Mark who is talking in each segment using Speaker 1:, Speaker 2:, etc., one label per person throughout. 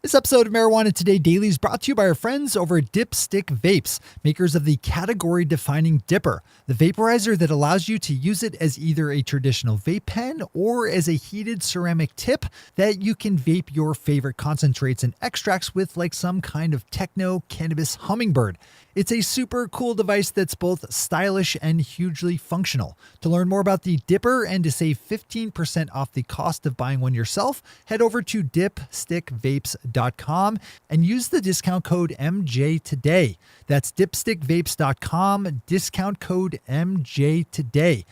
Speaker 1: This episode of Marijuana Today Daily is brought to you by our friends over at Dipstick Vapes, makers of the category-defining Dipper, the vaporizer that allows you to use it as either a traditional vape pen or as a heated ceramic tip that you can vape your favorite concentrates and extracts with, like some kind of techno cannabis hummingbird. It's a super cool device that's both stylish and hugely functional. To learn more about the Dipper and to save 15% off the cost of buying one yourself, head over to dipstickvapes.com and use the discount code MJ today. That's dipstickvapes.com, discount code MJ today.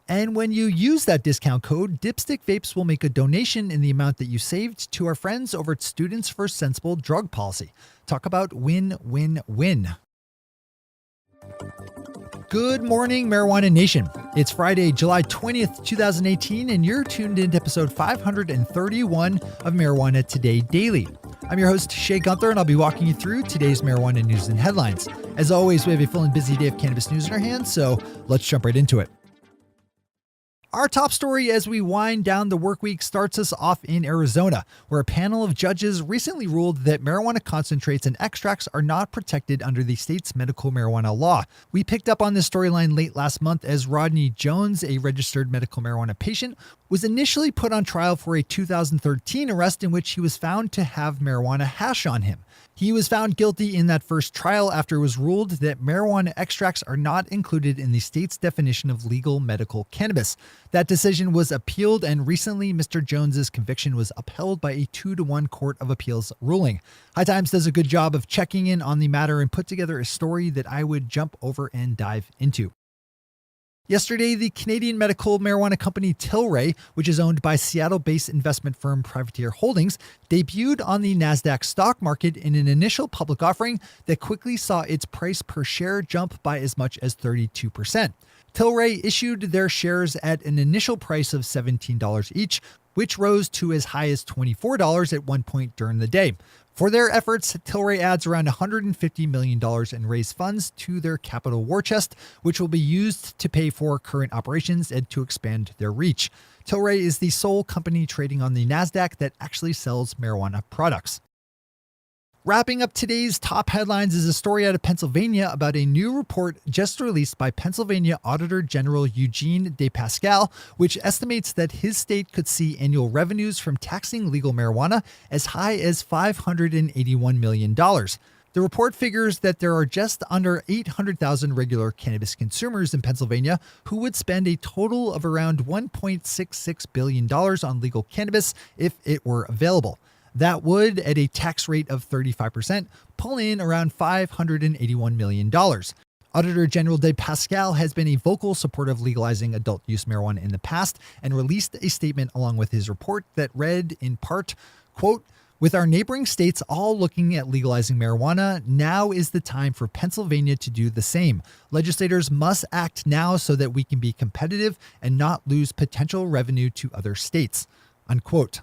Speaker 1: And when you use that discount code, Dipstick Vapes will make a donation in the amount that you saved to our friends over at Students for Sensible Drug Policy. Talk about win-win-win. Good morning, Marijuana Nation. It's Friday, July 20th, 2018, and you're tuned into episode 531 of Marijuana Today Daily. I'm your host, Shay Gunther, and I'll be walking you through today's marijuana news and headlines. As always, we have a full and busy day of cannabis news in our hands, so let's jump right into it. Our top story as we wind down the work week starts us off in Arizona, where a panel of judges recently ruled that marijuana concentrates and extracts are not protected under the state's medical marijuana law. We picked up on this storyline late last month as Rodney Jones, a registered medical marijuana patient, was initially put on trial for a 2013 arrest in which he was found to have marijuana hash on him. He was found guilty in that first trial after it was ruled that marijuana extracts are not included in the state's definition of legal medical cannabis. That decision was appealed, and recently Mr. Jones's conviction was upheld by a 2-1 Court of Appeals ruling. High Times does a good job of checking in on the matter and put together a story that I would jump over and dive into. Yesterday, the Canadian medical marijuana company Tilray, which is owned by Seattle-based investment firm Privateer Holdings, debuted on the Nasdaq stock market in an initial public offering that quickly saw its price per share jump by as much as 32%. Tilray issued their shares at an initial price of $17 each, which rose to as high as $24 at one point during the day. For their efforts, Tilray adds around $150 million in raised funds to their capital war chest, which will be used to pay for current operations and to expand their reach. Tilray is the sole company trading on the Nasdaq that actually sells marijuana products. Wrapping up today's top headlines is a story out of Pennsylvania about a new report just released by Pennsylvania Auditor General Eugene DePascal, which estimates that his state could see annual revenues from taxing legal marijuana as high as $581 million. The report figures that there are just under 800,000 regular cannabis consumers in Pennsylvania who would spend a total of around $1.66 billion on legal cannabis if it were available. That would, at a tax rate of 35%, pull in around $581 million. Auditor General DePascal has been a vocal supporter of legalizing adult use marijuana in the past and released a statement along with his report that read, in part, quote, "With our neighboring states all looking at legalizing marijuana, now is the time for Pennsylvania to do the same. Legislators must act now so that we can be competitive and not lose potential revenue to other states." Unquote.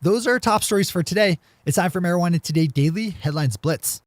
Speaker 1: Those are our top stories for today. It's time for Marijuana Today Daily Headlines Blitz.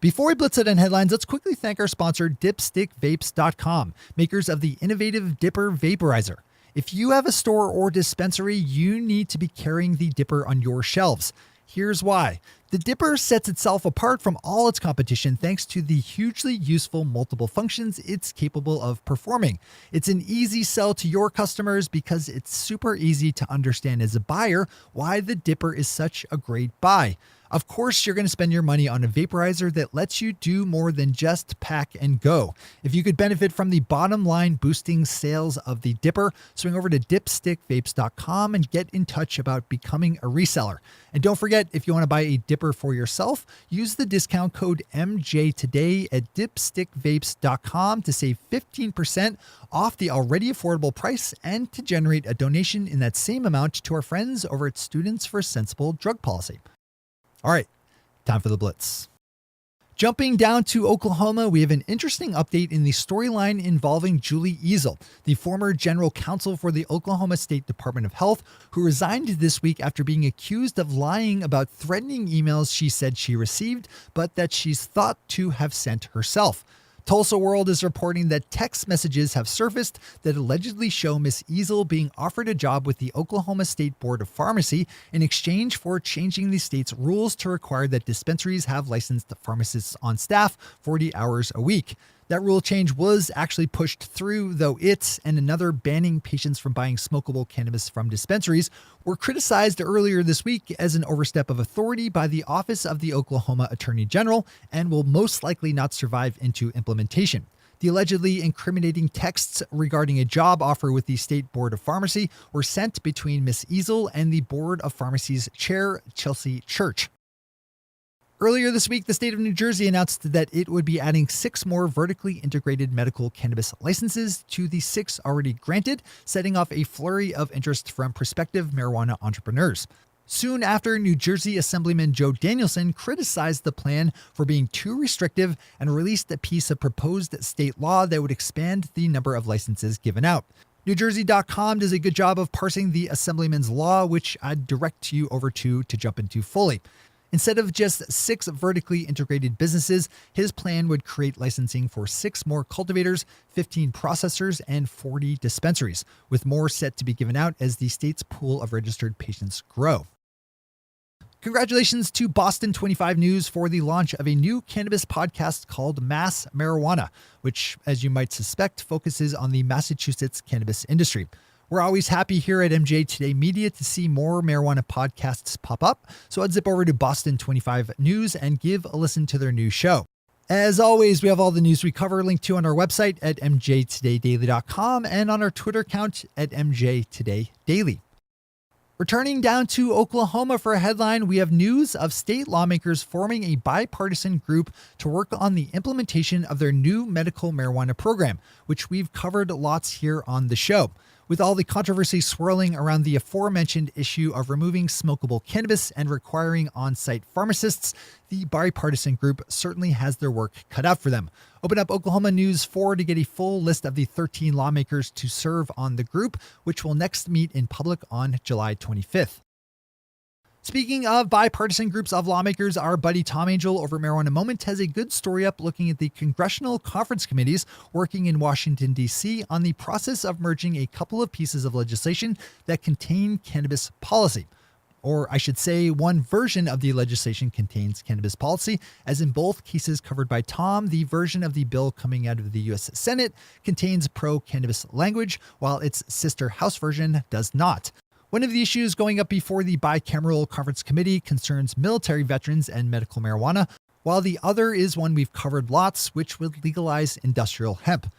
Speaker 1: Before we blitz it on headlines, let's quickly thank our sponsor, dipstickvapes.com, makers of the innovative Dipper vaporizer. If you have a store or dispensary, you need to be carrying the Dipper on your shelves. Here's why. The Dipper sets itself apart from all its competition thanks to the hugely useful multiple functions it's capable of performing. It's an easy sell to your customers because it's super easy to understand as a buyer why the Dipper is such a great buy. Of course, you're going to spend your money on a vaporizer that lets you do more than just pack and go. If you could benefit from the bottom line boosting sales of the Dipper, swing over to dipstickvapes.com and get in touch about becoming a reseller. And don't forget, if you want to buy a Dipper for yourself, use the discount code MJ today at dipstickvapes.com to save 15% off the already affordable price and to generate a donation in that same amount to our friends over at Students for Sensible Drug Policy. All right, time for the blitz. Jumping down to Oklahoma, we have an interesting update in the storyline involving Julie Easel, the former general counsel for the Oklahoma State Department of Health, who resigned this week after being accused of lying about threatening emails she said she received, but that she's thought to have sent herself. Tulsa World is reporting that text messages have surfaced that allegedly show Miss Easel being offered a job with the Oklahoma State Board of Pharmacy in exchange for changing the state's rules to require that dispensaries have licensed pharmacists on staff 40 hours a week. That rule change was actually pushed through, though it and another banning patients from buying smokable cannabis from dispensaries were criticized earlier this week as an overstep of authority by the Office of the Oklahoma Attorney General and will most likely not survive into implementation. The allegedly incriminating texts regarding a job offer with the State Board of Pharmacy were sent between Ms. Easel and the Board of Pharmacy's chair, Chelsea Church. Earlier this week, the state of New Jersey announced that it would be adding 6 more vertically integrated medical cannabis licenses to the 6 already granted, setting off a flurry of interest from prospective marijuana entrepreneurs. Soon after, New Jersey Assemblyman Joe Danielson criticized the plan for being too restrictive and released a piece of proposed state law that would expand the number of licenses given out. NewJersey.com does a good job of parsing the Assemblyman's law, which I'd direct you over to jump into fully. Instead of just 6 vertically integrated businesses, his plan would create licensing for 6 more cultivators, 15 processors, and 40 dispensaries, with more set to be given out as the state's pool of registered patients grow. Congratulations to Boston 25 News for the launch of a new cannabis podcast called Mass Marijuana, which, as you might suspect, focuses on the Massachusetts cannabis industry. We're always happy here at MJ Today Media to see more marijuana podcasts pop up, so I'd zip over to Boston 25 News and give a listen to their new show. As always, we have all the news we cover linked to on our website at mjtodaydaily.com and on our Twitter account at mjtodaydaily. Returning down to Oklahoma for a headline, we have news of state lawmakers forming a bipartisan group to work on the implementation of their new medical marijuana program, which we've covered lots here on the show. With all the controversy swirling around the aforementioned issue of removing smokable cannabis and requiring on-site pharmacists, the bipartisan group certainly has their work cut out for them. Open up Oklahoma News 4 to get a full list of the 13 lawmakers to serve on the group, which will next meet in public on July 25th. Speaking of bipartisan groups of lawmakers, our buddy Tom Angel over at Marijuana Moment has a good story up looking at the Congressional conference committees working in Washington, D.C. on the process of merging a couple of pieces of legislation that contain cannabis policy. Or I should say, one version of the legislation contains cannabis policy, as in both cases covered by Tom, the version of the bill coming out of the U.S. Senate contains pro-cannabis language, while its sister House version does not. One of the issues going up before the bicameral conference committee concerns military veterans and medical marijuana, while the other is one we've covered lots, which would legalize industrial hemp.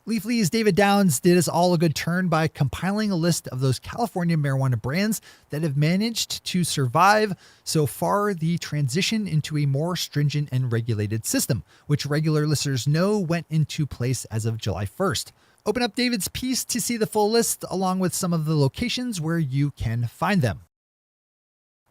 Speaker 1: Leafly's David Downs did us all a good turn by compiling a list of those California marijuana brands that have managed to survive so far the transition into a more stringent and regulated system, which regular listeners know went into place as of July 1st. Open up David's piece to see the full list, along with some of the locations where you can find them.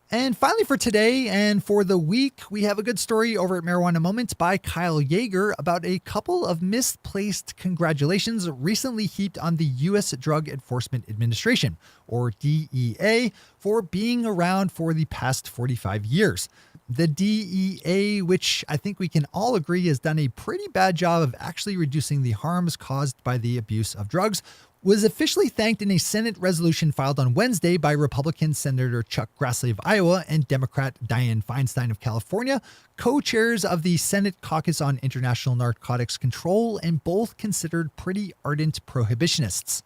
Speaker 1: And finally for today and for the week, we have a good story over at Marijuana Moment by Kyle Yeager about a couple of misplaced congratulations recently heaped on the U.S. Drug Enforcement Administration, or DEA, for being around for the past 45 years. The DEA, which I think we can all agree has done a pretty bad job of actually reducing the harms caused by the abuse of drugs, was officially thanked in a Senate resolution filed on Wednesday by Republican Senator Chuck Grassley of Iowa and Democrat Dianne Feinstein of California, co-chairs of the Senate Caucus on International Narcotics Control, and both considered pretty ardent prohibitionists.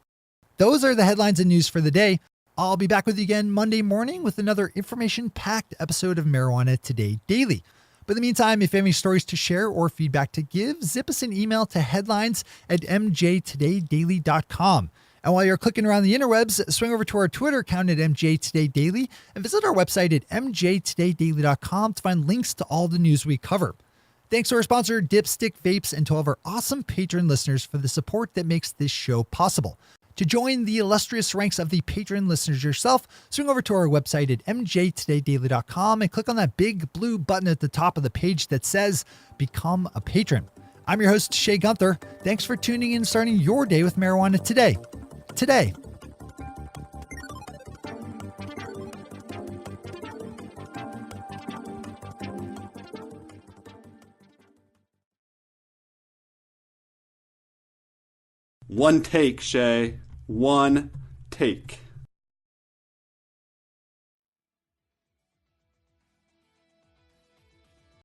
Speaker 1: Those are the headlines and news for the day. I'll be back with you again Monday morning with another information-packed episode of Marijuana Today Daily. But in the meantime, if you have any stories to share or feedback to give, zip us an email to headlines@mjtodaydaily.com. And while you're clicking around the interwebs, swing over to our Twitter account at mjtodaydaily and visit our website at mjtodaydaily.com to find links to all the news we cover. Thanks to our sponsor, Dipstick Vapes, and to all of our awesome patron listeners for the support that makes this show possible. To join the illustrious ranks of the patron listeners yourself, swing over to our website at mjtodaydaily.com and click on that big blue button at the top of the page that says Become a Patron. I'm your host, Shay Gunther. Thanks for tuning in and starting your day with marijuana today.
Speaker 2: One take, Shay. One take.